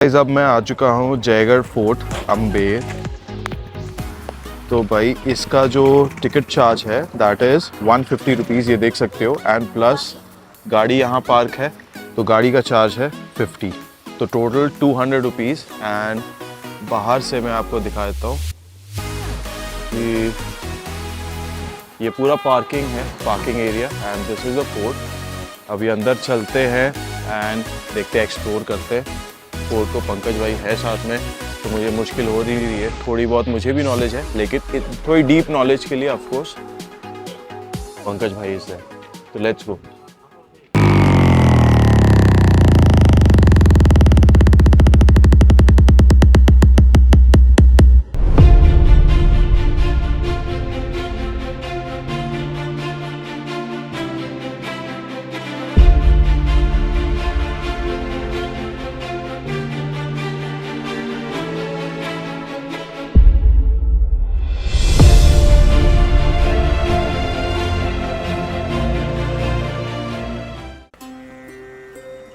Guys अब मैं आ चुका हूँ जयगढ़ फोर्ट अम्बेर। तो भाई इसका जो टिकट चार्ज है दैट इज़ 150 रुपीज़, ये देख सकते हो, एंड प्लस गाड़ी यहाँ पार्क है तो गाड़ी का चार्ज है 50, तो टोटल 200 रुपीज़। एंड बाहर से मैं आपको दिखा देता हूँ कि ये पूरा पार्किंग है, parking area, and this is a fort. अभी अंदर चलते हैं एंड देखते हैं, एक्सप्लोर करते हैं फोर्ट को। पंकज भाई है साथ में तो मुझे मुश्किल हो रही है, थोड़ी बहुत मुझे भी नॉलेज है, लेकिन थोड़ी डीप नॉलेज के लिए ऑफ कोर्स पंकज भाई इज देयर। तो लेट्स गो।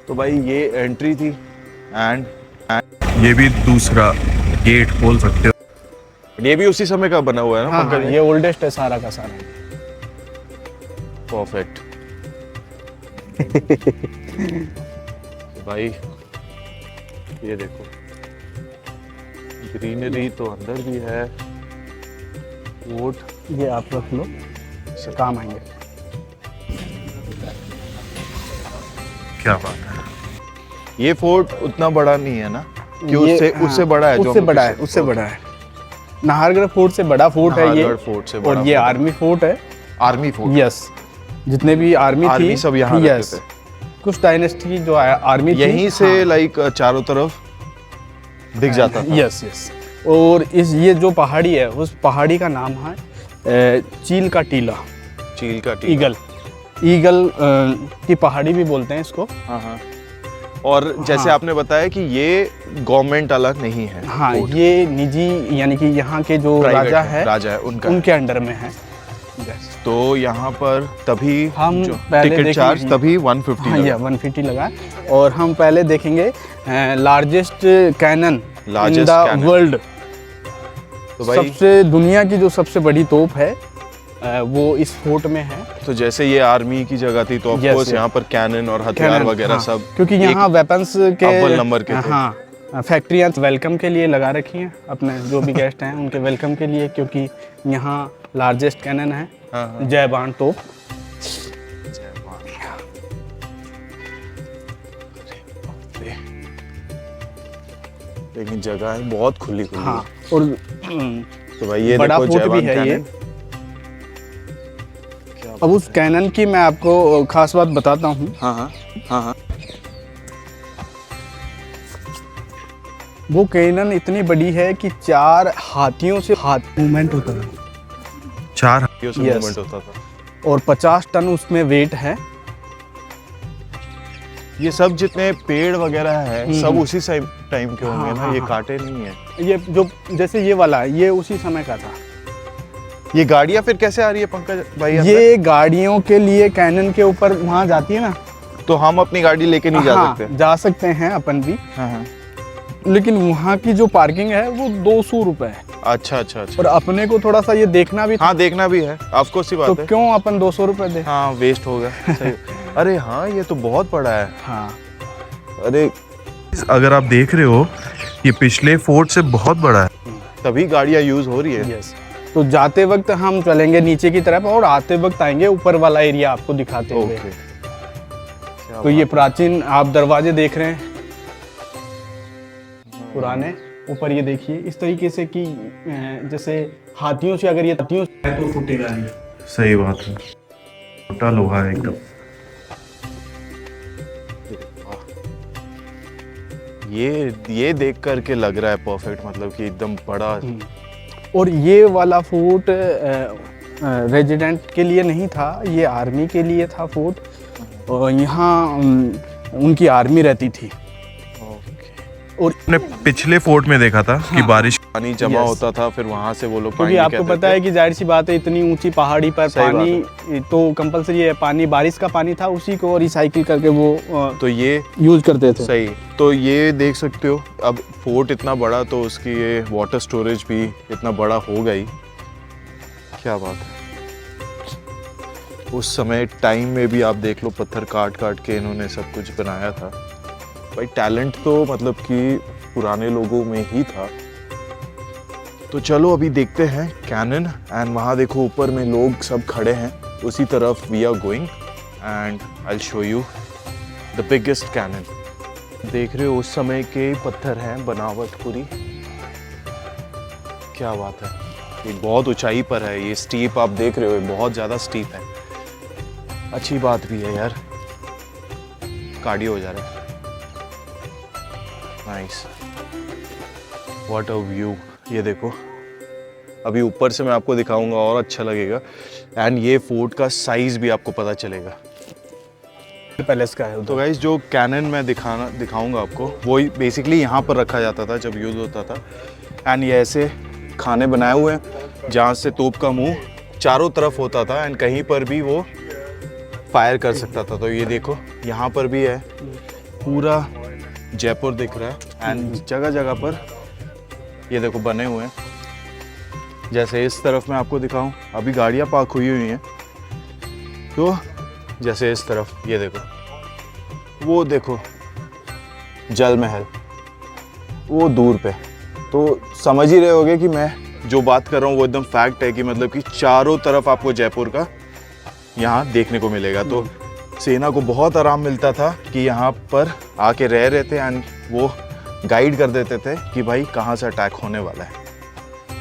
तो भाई ये एंट्री थी एंड ये भी दूसरा गेट बोल सकते हो। ये भी उसी समय का बना हुआ है ना? हाँ, ये ओल्डेस्ट है सारा का सारा। परफेक्ट। तो भाई ये देखो, ग्रीनरी तो अंदर भी है। वोट ये आप रख लो, काम आएंगे। क्या बात है। ये फोर्ट उतना बड़ा नहीं है ना? कि उससे बड़ा है? उससे बड़ा है, उससे बड़ा है। नाहरगढ़ फोर्ट से बड़ा फोर्ट है ये। नाहरगढ़ फोर्ट से बड़ा और ये आर्मी फोर्ट है। Army fort? यस, जितने भी आर्मी थी सब यहाँ रहते थे। कुछ डायनेस्टी की जो आर्मी थी यहीं से लाइक चारों तरफ दिख जाता था। Yes yes. और ये जो पहाड़ी है, उस पहाड़ी का नाम है चील का टीला। चील का टीला, ईगल की पहाड़ी भी बोलते हैं इसको। हाँ हाँ। और जैसे आपने बताया कि ये गवर्नमेंट अलग नहीं है। हाँ, ये निजी, यानी कि यहाँ के जो राजा है उनके अंडर में है। तो यहाँ पर तभी हम पहले टिकट चार्ज तभी 150 हाँ, 150 लगा। और हम पहले देखेंगे largest cannon in the world. तो भाई सबसे दुनिया की जो सबसे बड़ी तोप है वो इस फोर्ट में है। तो जैसे ये आर्मी की जगह थी तो ऑफ कोर्स यहाँ पर कैनन और हथियार वगैरह हाँ, सब, क्योंकि यहाँ वेपन्स के अव्वल नंबर के थे। हाँ, फैक्ट्रियाँ वेलकम के लिए लगा रखी हैं अपने जो भी गेस्ट हैं उनके वेलकम के लिए, क्योंकि यहाँ लार्जेस्ट कैनन है। हाँ। जय बाण तोप। लेकिन जगह है बहुत खुली खुली। हाँ, और तो भाई ये बड़ा देखो फोर्ट भी है ये। अब उस कैनन की मैं आपको खास बात बताता हूँ। हाँ हाँ हाँ हाँ। वो कैनन इतनी बड़ी है कि 4 हाथियों से हाथ मूवमेंट होता है। 4 हाथियों से मूवमेंट होता था। और 50 टन उसमें वेट है। ये सब जितने पेड़ वगैरह है सब उसी टाइम के होंगे ना? ये काटे नहीं है। ये जो जैसे ये वाला है, ये उसी समय का था। ये गाड़ियाँ फिर कैसे आ रही है पंकज भाई? ये गाड़ियों के लिए कैनन के ऊपर वहाँ जाती है ना, तो हम अपनी गाड़ी लेके नहीं जा सकते? जा सकते हैं अपन भी। हाँ। लेकिन वहाँ की जो पार्किंग है वो 200 रुपए है। अच्छा अच्छा अच्छा। और अपने को थोड़ा सा ये देखना भी था। हाँ, देखना भी है, ऑफ कोर्स ही बात तो है। क्यों अपन 200 रुपए दे? हाँ, वेस्ट होगा। सही। अरे हाँ, ये तो बहुत बड़ा है। हाँ, अरे अगर आप देख रहे हो ये पिछले फोर्ट से बहुत बड़ा है, तभी गाड़ियाँ यूज हो रही है। यस। तो जाते वक्त हम चलेंगे नीचे की तरफ और आते वक्त आएंगे ऊपर वाला एरिया आपको दिखाते हुए। तो ये प्राचीन आप दरवाजे देख रहे हैं पुराने, ऊपर ये देखिए इस तरीके से कि जैसे हाथियों से अगर ये हाथियों तो फूटेगा नहीं। सही बात है, छोटा लोहा है एकदम। ये देख करके लग रहा है परफेक्ट, मतलब कि एकदम बड़ा। और ये वाला फोर्ट रेजिडेंट के लिए नहीं था, ये आर्मी के लिए था फोर्ट। और यहाँ उनकी आर्मी रहती थी। और हमने पिछले फोर्ट में देखा था कि बारिश पानी जमा Yes. होता था, फिर वहां से वो लोग क्योंकि पानी आपको कहते पता थे। है कि जाहिर सी बात है इतनी ऊंची पहाड़ी पर सही बात पानी तो कंपलसरी है, पानी बारिश का पानी था, उसी को रिसाइकिल करके वो तो ये यूज करते थे। सही, तो ये देख सकते हो अब फोर्ट इतना बड़ा, तो उसकी ये वाटर स्टोरेज भी इतना बड़ा हो गई। क्या बात है। उस समय टाइम में भी आप देख लो, पत्थर काट काट के इन्होंने सब कुछ बनाया था। भाई टैलेंट तो मतलब कि पुराने लोगों में ही था। तो चलो अभी देखते हैं कैनन, एंड वहाँ देखो ऊपर में लोग सब खड़े हैं, उसी तरफ we are going and I will show you the biggest cannon. देख रहे हो उस समय के पत्थर हैं, बनावट पूरी। क्या बात है। ये बहुत ऊंचाई पर है, ये स्टीप आप देख रहे हो, ये बहुत ज़्यादा स्टीप है। अच्छी बात भी है यार, कार्डियो हो जा रहा है। Nice, what a view. ये देखो, अभी ऊपर से मैं आपको दिखाऊंगा और अच्छा लगेगा, एंड ये फोर्ट का साइज भी आपको पता चलेगा। पैलेस का है तो गाइस जो कैनन मैं दिखाऊंगा आपको, वो बेसिकली यहाँ पर रखा जाता था जब यूज़ होता था। एंड ये ऐसे खाने बनाए हुए हैं जहाँ से तोप का मुंह चारों तरफ होता था, एंड कहीं पर भी वो फायर कर सकता था। तो ये देखो यहाँ पर भी है, पूरा जयपुर दिख रहा है, एंड जगह जगह पर ये देखो बने हुए हैं। जैसे इस तरफ मैं आपको दिखाऊं, अभी गाड़ियाँ पार्क हुई हुई हैं, तो जैसे इस तरफ ये देखो, वो देखो जल महल वो दूर पे। तो समझ ही रहे होगे कि मैं जो बात कर रहा हूँ वो एकदम फैक्ट है, कि मतलब कि चारों तरफ आपको जयपुर का यहाँ देखने को मिलेगा। तो सेना को बहुत आराम मिलता था कि यहाँ पर आके रह रहे थे, एंड वो गाइड कर देते थे कि भाई कहाँ से अटैक होने वाला है।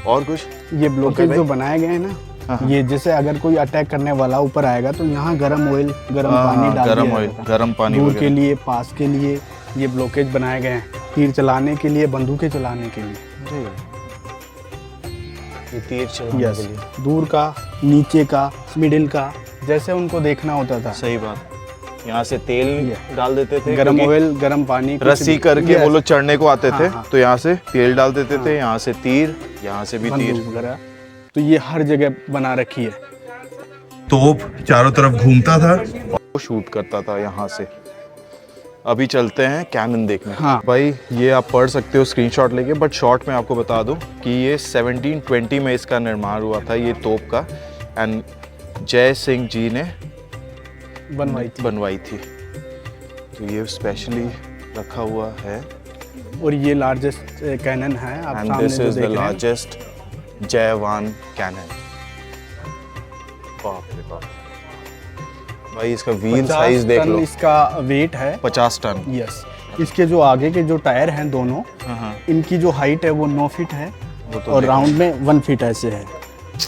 और कुछ ये ब्लॉकेज भाई। जो बनाए गए हैं ना, हाँ। ये जैसे अगर कोई अटैक करने वाला ऊपर आएगा तो यहाँ गर्म ऑयल, गर्म पानी डाल गर्म दिया ऑयल, जाता था। गर्म पानी दूर के वगैरह। लिए, पास के लिए ये ब्लॉकेज बनाए गए हैं, तीर चलाने के लिए, बंदूकें चलाने के लिए। अरे, ये तीर चलाने यस, के लिए। दूर का, नीचे का, मिडिल का, जैसे उनको देखना होता था। सही बात। यहाँ से तेल डाल देते थे, गर्म क्योंकि ऑयल, गर्म पानी, कुछ रस्सी भी। करके वो Yes, लोग चढ़ने को आते थे, हाँ। तो यहाँ से तेल डाल देते थे, यहाँ से तीर, यहाँ से भी तीर। बंदूक वगैरह। तो ये हर जगह बना रखी है। तोप चारों तरफ घूमता था। वो शूट करता था यहाँ से। अभी चलते हैं कैनन देखने। हाँ। भाई ये आप पढ़ सकते हो स्क्रीनशॉट लेके, बट शॉर्ट में आपको बता दूं कि ये 1720 में इसका निर्माण हुआ था, ये तोप का, एंड जय सिंह जी ने बनवाई थी। तो ये स्पेशली रखा हुआ है, और ये लार्जेस्ट कैनन है, आप एंड सामने दिस जो इज द देख रहे हैं। Largest Jaivana cannon. बाप रे बाप भाई, इसका व्हील 50 साइज देख टन लो। इसका वेट है। 50 टन। यस, इसके जो आगे के जो टायर हैं दोनों, हाँ, इनकी जो हाइट है वो 9 फीट है, वो तो और देखो। राउंड में 1 फीट ऐसे है,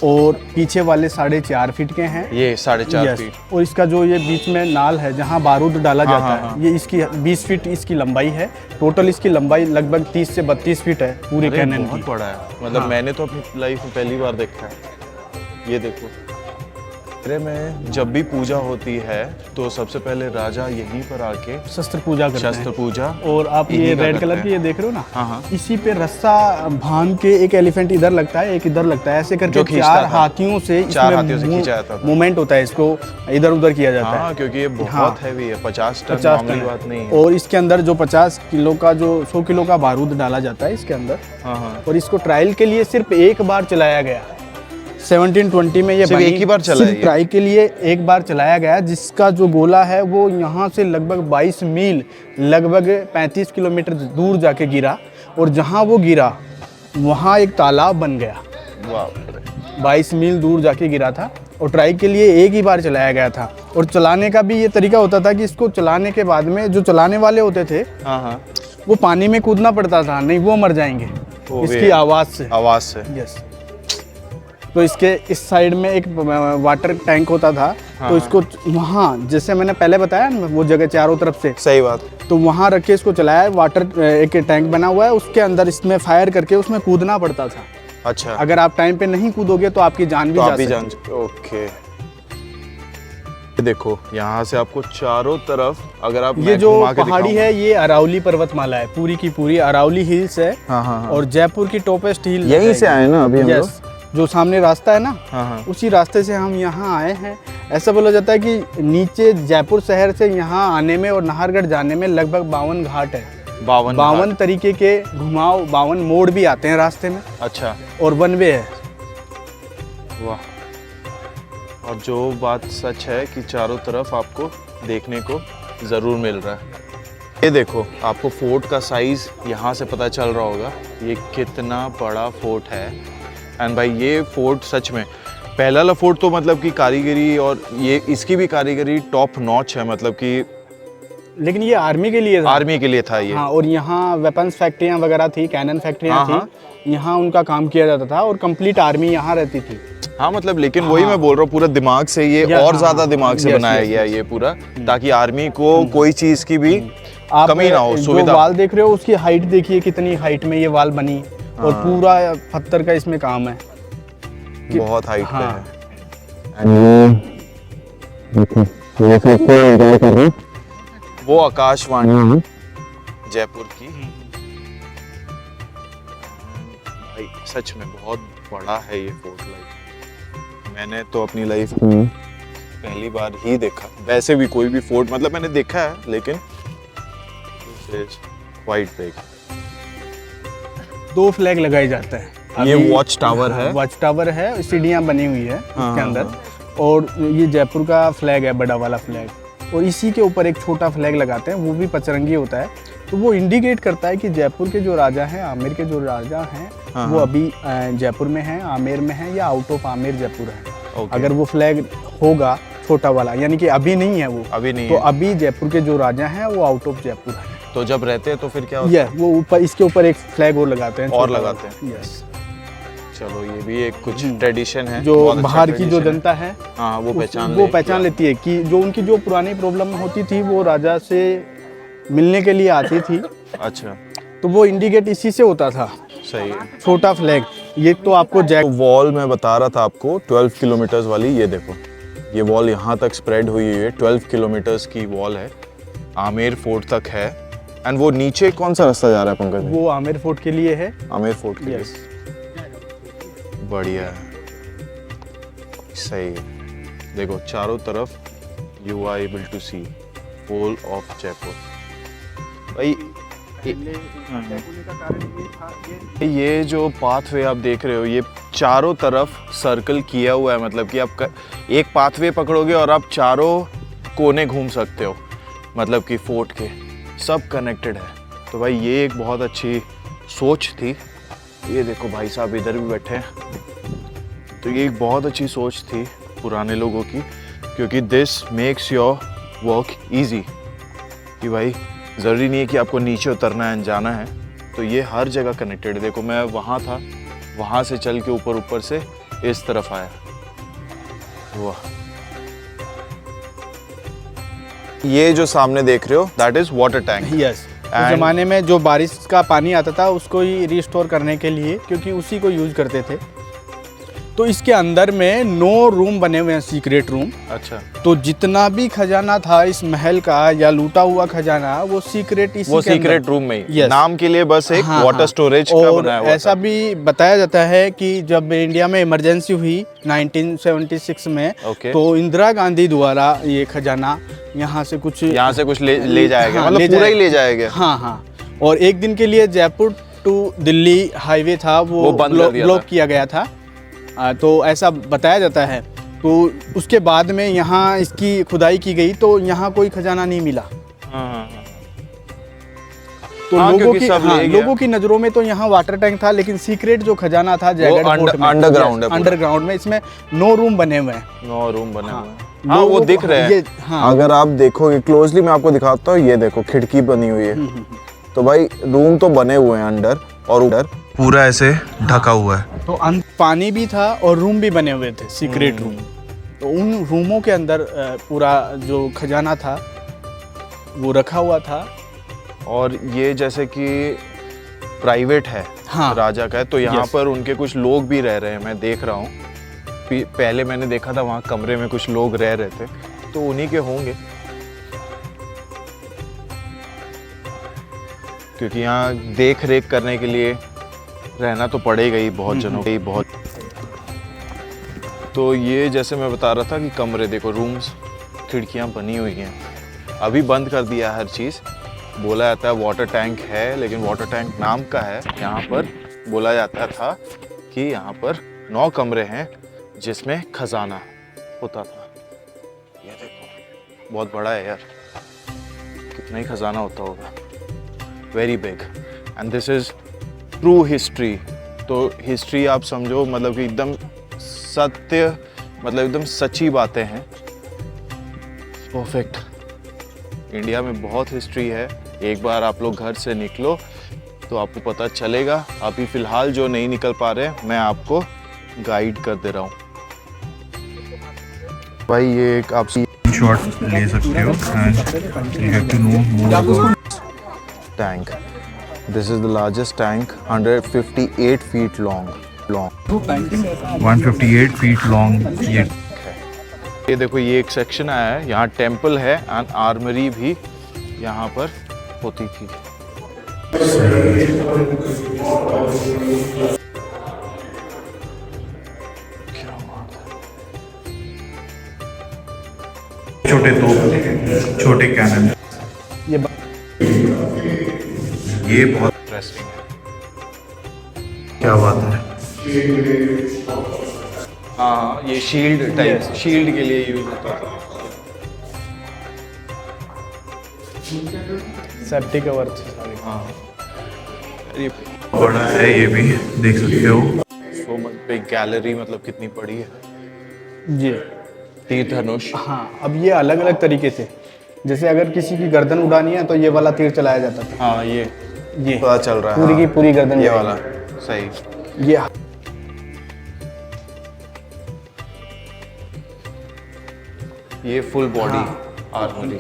और पीछे वाले 4.5 फीट के हैं। ये 4.5 यस, फीट। और इसका जो ये बीच में नाल है जहाँ बारूद डाला हाँ, जाता हाँ, है, हाँ। ये इसकी 20 फीट इसकी लंबाई है। टोटल इसकी लंबाई लगभग 30 से 32 फीट है पूरी अरे कैनन बहुत की। बड़ा है, मतलब हाँ। मैंने तो अपनी लाइफ में पहली बार देखा है। ये देखो, अरे में जब भी पूजा होती है तो सबसे पहले राजा यहीं पर आके शस्त्र पूजा करते शस्त्र हैं। पूजा। और आप ये इन्हीं का रेड करते कलर हैं। की ये देख रहे हो ना, हाँ, हाँ। इसी पे रस्सा बांध के एक एलिफेंट इधर लगता है, एक इधर लगता है, ऐसे करके जो खींचता 4 था। हाथियों से 4 हाथियों से खींचा जाता था। मूवमेंट होता है, इसको इधर उधर किया जाता हाँ, है। क्योंकि ये बहुत हाँ। हैवी है, 50 टन 50 मामूली टन बात नहीं है। है। और इसके अंदर जो 50 किलो का, जो 100 किलो का बारूद डाला जाता है इसके अंदर, हाँ, हाँ। और इसको ट्रायल के लिए सिर्फ एक बार चलाया गया। 1720 में ये सिर्फ बनी, एक ही बार चला सिर्फ है ये? ट्राई के लिए एक बार चलाया गया, जिसका जो गोला है वो यहाँ से लगभग 22 मील, लगभग 35 किलोमीटर दूर जाके गिरा, और जहाँ वो गिरा वहाँ एक तालाब बन गया। बाप रे। 22 मील दूर जाके गिरा था, और ट्राई के लिए एक ही बार चलाया गया था। और चलाने का भी ये तरीका होता था कि इसको चलाने के बाद में जो चलाने वाले होते थे हाँ, हाँ। वो पानी में कूदना पड़ता था, नहीं वो मर जाएंगे वो भी इसकी है। आवाज़ से। आवाज से। यस। तो इसके इस साइड में एक वाटर टैंक होता था, हाँ, तो इसको वहाँ, जैसे मैंने पहले बताया ना, वो जगह चारों तरफ से, सही बात। तो वहाँ रख के इसको चलाया। वाटर एक टैंक बना हुआ है, उसके अंदर इसमें फायर करके उसमें कूदना पड़ता था। अच्छा, अगर आप टाइम पे नहीं कूदोगे तो आपकी जान भी तो जा आप भी सकती जान है। ओके। ये देखो यहाँ से आपको चारों तरफ, अगर आप ये मैं जो घुमा के पहाड़ी दिखाऊं- है ये अरावली पर्वतमाला है, पूरी की पूरी अरावली हिल्स है। हाँ हाँ हाँ। और जयपुर की टॉपेस्ट हिल यहीं से आए ना अभी हम लोग? यस, जो सामने रास्ता है ना, हाँ हाँ। उसी रास्ते से हम यहाँ आए हैं। ऐसा बोला जाता है कि नीचे जयपुर शहर से यहाँ आने में और नाहरगढ़ जाने में लगभग 52 घाट है। 52 तरीके के घुमाव, 52 मोड़ भी आते हैं रास्ते में, अच्छा, और वन वे है। वाह। और जो बात सच है कि चारों तरफ आपको देखने को ज़रूर मिल रहा है। ये देखो, आपको फोर्ट का साइज़ यहाँ से पता चल रहा होगा, ये कितना बड़ा फोर्ट है। एंड भाई ये फोर्ट सच में, पहला वाला फोर्ट तो मतलब कि कारीगरी, और ये इसकी भी कारीगरी टॉप नॉच है, मतलब कि लेकिन ये आर्मी के लिए था। आर्मी के लिए था ये। हाँ, और यहाँ वेपन्स फैक्ट्रियाँ वगैरह थी, कैनन फैक्ट्रियाँ हाँ, थी, यहाँ उनका काम किया जाता था और कंप्लीट आर्मी यहाँ रहती थी। हाँ मतलब, लेकिन वही मैं बोल रहा हूँ, पूरा दिमाग से ये और हाँ, ज़्यादा दिमाग से यस, बनाया यस, गया है यस। ये पूरा, ताकि आर्मी को कोई चीज़ की भी आप कमी ना हो, जो सुविधा। वाल देख रहे हो उसकी हाइट देखिए, कितनी हाइट में ये वाल बनी, और हाँ। पूरा पत्थर का इसमें काम है। बहुत हाइट पे हाँ। है। वो आकाशवाणी जयपुर की। भाई सच में बहुत बड़ा है ये फोर्ट। लाइक मैंने तो अपनी लाइफ में पहली बार ही देखा, वैसे भी कोई भी फोर्ट मतलब मैंने देखा है, लेकिन क्वाइट बिग। 2 फ्लैग लगाए जाते हैं। ये अभी- वॉच टावर है। वॉच टावर है, सीढ़ियाँ बनी हुई है हाँ, उसके अंदर, हाँ। और ये जयपुर का फ्लैग है, बड़ा वाला फ्लैग, और इसी के ऊपर एक छोटा फ्लैग लगाते हैं, वो भी पचरंगी होता है। तो वो इंडिकेट करता है कि जयपुर के जो राजा हैं, आमेर के जो राजा हैं, हाँ, वो हाँ। अभी जयपुर में हैं, आमेर में हैं, या आउट ऑफ आमेर जयपुर है। ओके। अगर वो फ्लैग होगा छोटा वाला, यानी कि अभी नहीं है वो, अभी नहीं तो है। अभी जयपुर के जो राजा हैं वो आउट ऑफ जयपुर है। तो जब रहते हैं तो फिर क्या होता ये वो ऊपर, इसके ऊपर एक फ्लैग और लगाते हैं, और छोटा लगाते वाला। यस। है? चलो ये भी एक कुछ ट्रेडिशन है, जो बहुत अच्छा बाहर की जो tradition है। जनता है, हाँ वो पहचान वो पहचान लेती है कि जो उनकी जो पुरानी प्रॉब्लम होती थी, वो राजा से मिलने के लिए आती थी, अच्छा, तो वो इंडिकेट इसी से होता था, सही है। छोटा फ्लैग। ये तो आपको तो वॉल मैं बता रहा था आपको 12 किलोमीटर्स वाली, ये देखो ये वॉल यहाँ तक स्प्रेड हुई है, 12 किलोमीटर्स की वॉल है, आमेर फोर्ट तक है। एंड वो नीचे कौन सा रास्ता जा रहा है पंकज? वो आमेर फोर्ट के लिए है। आमेर फोर्ट के यस। लिए। बढ़िया है, सही है। देखो चारों तरफ you are able to see whole of Jaipur. भाई ये जो पाथवे आप देख रहे हो, ये चारों तरफ सर्कल किया हुआ है, मतलब कि आप एक पाथवे पकड़ोगे और आप चारों कोने घूम सकते हो, मतलब कि फोर्ट के सब कनेक्टेड है। तो भाई ये एक बहुत अच्छी सोच थी। ये देखो भाई साहब इधर भी बैठे हैं, तो ये एक बहुत अच्छी सोच थी पुराने लोगों की, क्योंकि this makes your work easy, कि भाई ज़रूरी नहीं है कि आपको नीचे उतरना है, जाना है, तो ये हर जगह कनेक्टेड है। देखो मैं वहाँ था, वहाँ से चल के ऊपर से इस तरफ आया। वाह, ये जो सामने देख रहे हो that is water tank. Yes. उस जमाने में जो बारिश का पानी आता था उसको ही रिस्टोर करने के लिए, क्योंकि उसी को यूज करते थे। तो इसके अंदर में 9 रूम बने हुए हैं, सीक्रेट रूम। अच्छा, तो जितना भी खजाना था इस महल का, या लूटा हुआ खजाना, वो सीक्रेट इसी वो के अंदर। सीक्रेट रूम में ही Yes. नाम के लिए बस एक हाँ, वाटर हाँ। स्टोरेज का और बनाया हुआ ऐसा था। भी बताया जाता है कि जब इंडिया में इमरजेंसी हुई 1976 में, Okay. तो इंदिरा गांधी द्वारा ये खजाना यहाँ से कुछ यहाँ से कुछ ले जाया गया, हाँ, मतलब पूरा ही ले जाया गया। हाँ हाँ। और एक दिन के लिए जयपुर टू दिल्ली हाईवे था, वो बंद कर दिया ब्लॉक था। किया गया था। तो ऐसा बताया जाता है। तो उसके बाद में यहाँ इसकी खुदाई की गई, तो यहाँ कोई खजाना नहीं मिला। हाँ, तो हाँ, लोगों क्योंकि की सब ले गया। लोगों की नज़रों में तो यहाँ वाटर टैंक था, लेकिन सीक्रेट जो खजाना था जयगढ़ फोर्ट में, अंडरग्राउंड है पूरा। अंडरग्राउंड में, इसमें 9 रूम बने हुए हैं। 9 रूम बने हाँ। हुए हैं। हाँ वो लोगों दिख को- रहे हैं। ये हाँ। अगर आप देखोगे क्लोजली, मैं आपको दिखाता हूँ, ये देखो खिड़की बनी हुई है। तो भाई रूम तो बने हुए हैं अंडर और उधर। पूरा ऐसे ढका हुआ है। तो पानी भी था और रूम भी बने हुए थे, सीक्रेट रूम। तो उन रूमों के अंदर पूरा जो खजाना था वो रखा हुआ था। और ये जैसे कि प्राइवेट है, हाँ। राजा का है, तो यहाँ Yes. पर उनके कुछ लोग भी रह रहे हैं, मैं देख रहा हूँ। पहले मैंने देखा था वहाँ कमरे में कुछ लोग रह रहे थे, तो उन्हीं के होंगे, क्योंकि यहाँ देख रेख करने के लिए रहना तो पड़ेगा ही बहुत जनों के, बहुत। तो ये जैसे मैं बता रहा था कि कमरे देखो, रूम्स, खिड़कियाँ बनी हुई हैं। अभी बंद कर दिया हर चीज़, बोला जाता है वाटर टैंक है, लेकिन वाटर टैंक नाम का है। यहाँ पर बोला जाता था कि यहाँ पर 9 कमरे हैं जिसमें खजाना होता था। ये देखो बहुत बड़ा है यार, कितना ही खजाना होता होगा, very big. And this is true history. तो हिस्ट्री आप समझो मतलब कि एकदम सत्य, मतलब एकदम सच्ची बातें हैं। परफेक्ट। इंडिया में बहुत हिस्ट्री है, एक बार आप लोग घर से निकलो तो आपको पता चलेगा। अभी फ़िलहाल जो नहीं निकल पा रहे, मैं आपको गाइड कर दे रहा हूँ। भाई ये एक आप शॉट ले सकते हो and you have to know more about tank. This is the largest tank, 158 feet long. 158 feet long. ये देखो, ये एक सेक्शन आया है, यहाँ टेम्पल है एंड आर्मरी भी यहाँ पर होती थी। छोटे तोप, छोटे कैनन, ये बहुत इंटरेस्टिंग है। क्या बात है। हाँ, ये शील्ड टाइप, शील्ड के लिए यूज होता था। Safety cover. हाँ, ये बड़ा है, ये भी देख सकते हो। सो मच बिग गैलरी, मतलब कितनी बड़ी है। जी तीर धनुष। हाँ, अब ये अलग अलग तरीके से, जैसे अगर किसी की गर्दन उड़ानी है तो ये वाला तीर चलाया जाता था। हाँ, ये ये पता चल रहा है। पूरी हाँ, की पूरी गर्दन ये जाएगी। वाला सही। ये फुल बॉडी आर्मरी।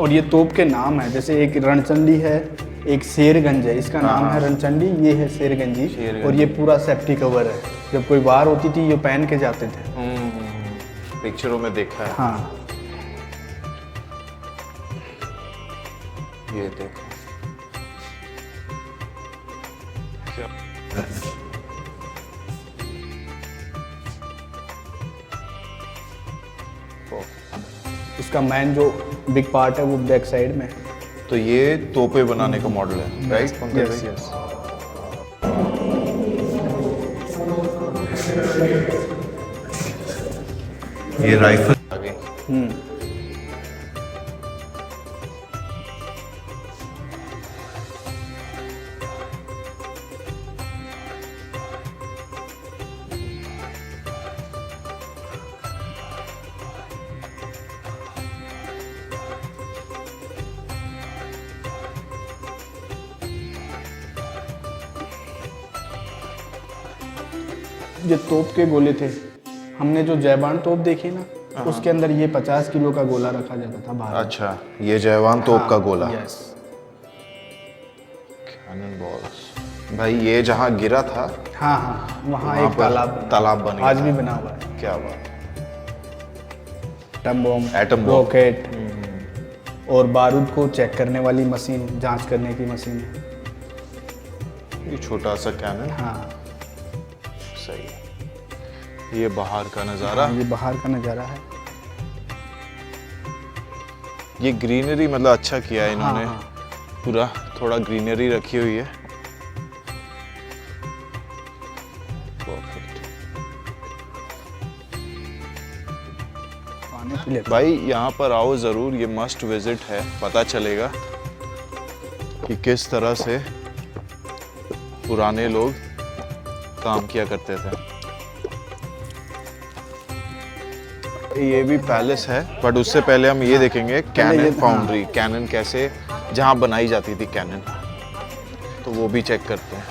और ये तोप के नाम है, जैसे एक रणचंडी है, एक शेरगंज है, इसका नाम है रणचंडी, ये है शेरगंजी। शेरगंजी। और ये पूरा सेफ्टी कवर है, जब कोई वार होती थी ये पहन के जाते थे। पिक्चरों में देखा है। हाँ, ये देखो क्या इसका मैन जो बिग पार्ट है वो बैक साइड में है। तो ये तोपे बनाने का मॉडल है, राइट पंकज यस भाई? यस। ये राइफल आगे ये तोप के गोले थे। हमने जो जयबान तोप देखी ना, उसके अंदर ये 50 किलो का गोला रखा जाता था बाहर। अच्छा, ये जयवान तोप का गोला। यस। Cannon balls. भाई ये जहाँ गिरा था, हाँ हाँ, वहाँ वहाँ एक तालाब तालाब बन गया आज था। भी बना हुआ है। क्या बात। Atom bomb, atom bomb. Rocket और बारूद को चेक करने वाली मशीन, जांच करने की मशीन। ये छोटा सा कैनन। हाँ, सही। ये बाहर का नज़ारा। ये बाहर का नज़ारा है। ये ग्रीनरी मतलब अच्छा किया है इन्होंने। हाँ, पूरा थोड़ा ग्रीनरी रखी हुई है। परफेक्ट। पानी पी लेते। भाई यहाँ पर आओ ज़रूर, ये मस्ट विजिट है। पता चलेगा कि किस तरह से पुराने लोग काम किया करते थे। ये भी पैलेस है, बट उससे पहले हम ये देखेंगे कैनन फाउंड्री। कैनन कैसे, जहाँ बनाई जाती थी कैनन, तो वो भी चेक करते हैं।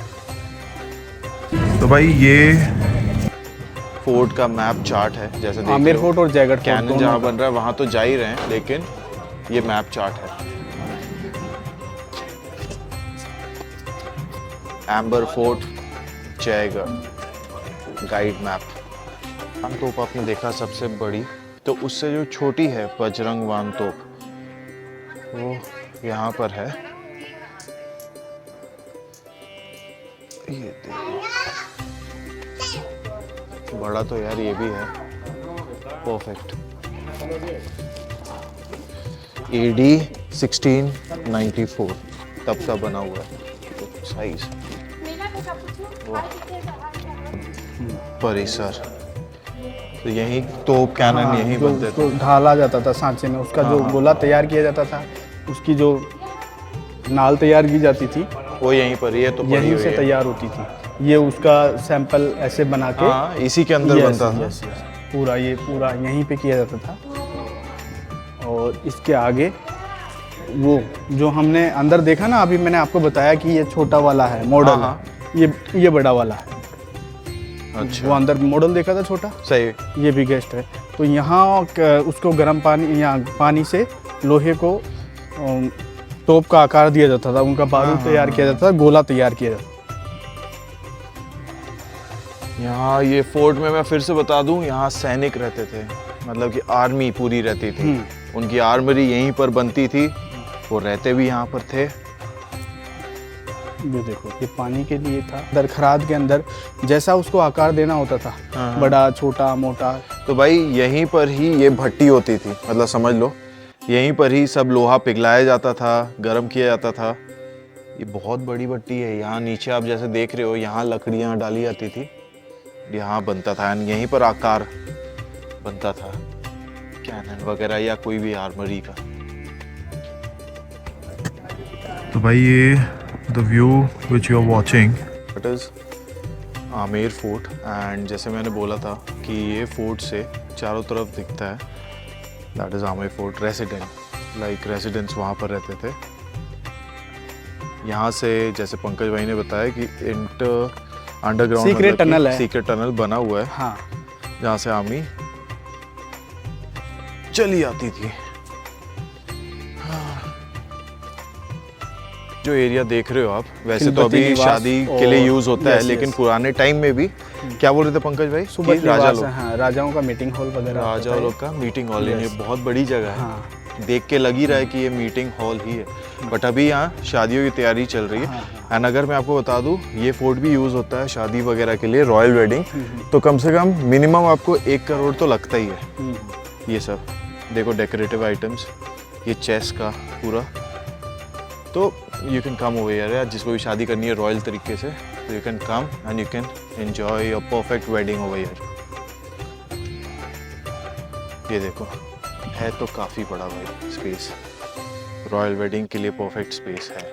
तो भाई ये फोर्ट का मैप चार्ट है, जैसे देख आमिर रहे हो। फोर्ट और जयगढ़ फोर्ट कैनन दोनों जहाँ का। बन रहा है वहाँ तो जा ही रहे हैं, लेकिन ये मैप चार्ट है। Amber fort, Jaigarh, guide map. तोप आपने देखा सबसे बड़ी, तो उससे जो छोटी है बजरंग वान तोप वो यहाँ पर है। ये देखो, बड़ा तो यार ये भी है, परफेक्ट। AD 1694 तब का बना हुआ है साइज। परिसर तो यही तोप कैनन यही जो बनते थे। उसको ढाला जाता था सांचे में, उसका जो गोला तैयार किया जाता था, उसकी जो नाल तैयार की जाती थी वो यहीं पर ही है, तो पड़ी यहीं हुई से है। तैयार होती थी। ये उसका सैंपल ऐसे बना के हाँ, इसी के अंदर बनता था। पूरा ये पूरा यहीं पे किया जाता था। और इसके आगे वो जो हमने अंदर देखा ना, अभी मैंने आपको बताया कि ये छोटा वाला है मॉडल, हाँ, ये बड़ा वाला है। अच्छा, वो अंदर मॉडल देखा था छोटा, सही। ये बिगेस्ट है। तो यहाँ उसको गर्म पानी, यहाँ पानी से लोहे को तोप का आकार दिया जाता था, उनका बारूद तैयार किया जाता था, गोला तैयार किया जाता था। यहाँ ये फोर्ट में मैं फिर से बता दूं, यहाँ सैनिक रहते थे, मतलब कि आर्मी पूरी रहती थी। उनकी आर्मरी यहीं पर बनती थी, वो रहते भी यहाँ पर थे। ये देखो, ये पानी के लिए था। दरखराद के अंदर जैसा उसको आकार देना होता था, हाँ। बड़ा छोटा मोटा, तो भाई यहीं पर ही ये भट्टी होती थी, मतलब समझ लो यहीं पर ही सब लोहा पिघलाया जाता था, गर्म किया जाता था। ये बहुत बड़ी भट्टी है। यहाँ नीचे आप जैसे देख रहे हो, यहाँ लकड़ियाँ डाली जाती थी, यहाँ बनता था, यहीं पर आकार बनता था कैनन वगैरह या कोई भी आर्मरी का। तो भाई ये the view which you are watching, it is Amer fort. And जैसे मैंने बोला था कि ये फोर्ट से चारों तरफ दिखता है, that is Amer fort. Resident, like residents वहाँ पर रहते थे। यहाँ से जैसे पंकज भाई ने बताया कि अंडरग्राउंड सीक्रेट टनल है, सीक्रेट टनल बना हुआ है, हाँ, जहाँ से आर्मी चली आती थी। जो एरिया देख रहे हो आप, वैसे तो तिब्बती अभी निवास शादी के लिए यूज होता है, yes, लेकिन yes. पुराने टाइम में भी क्या बोल रहे थे पंकज भाई, सुबह कि राजा लोग, हाँ, राजाओं का मीटिंग हॉल वगैरह होता राजा है। लोग का मीटिंग हॉल है। ये Yes. बहुत बड़ी जगह है, हाँ, देख के लग ही रहा है कि ये मीटिंग हॉल ही है, बट अभी यहाँ शादियों की तैयारी चल रही है। एंड अगर मैं आपको बता दूँ, ये फोर्ट भी यूज़ होता है शादी वगैरह के लिए, रॉयल वेडिंग, तो कम से कम मिनिमम आपको 1 करोड़ तो लगता ही है। ये सब देखो, डेकोरेटिव आइटम्स, ये चेस का पूरा, तो you can come over here यार, जिसको भी शादी करनी है रॉयल तरीके से, तो you can come and you can enjoy your perfect wedding over here. ये देखो, है तो काफ़ी बड़ा भाई स्पेस, रॉयल वेडिंग के लिए परफेक्ट स्पेस है।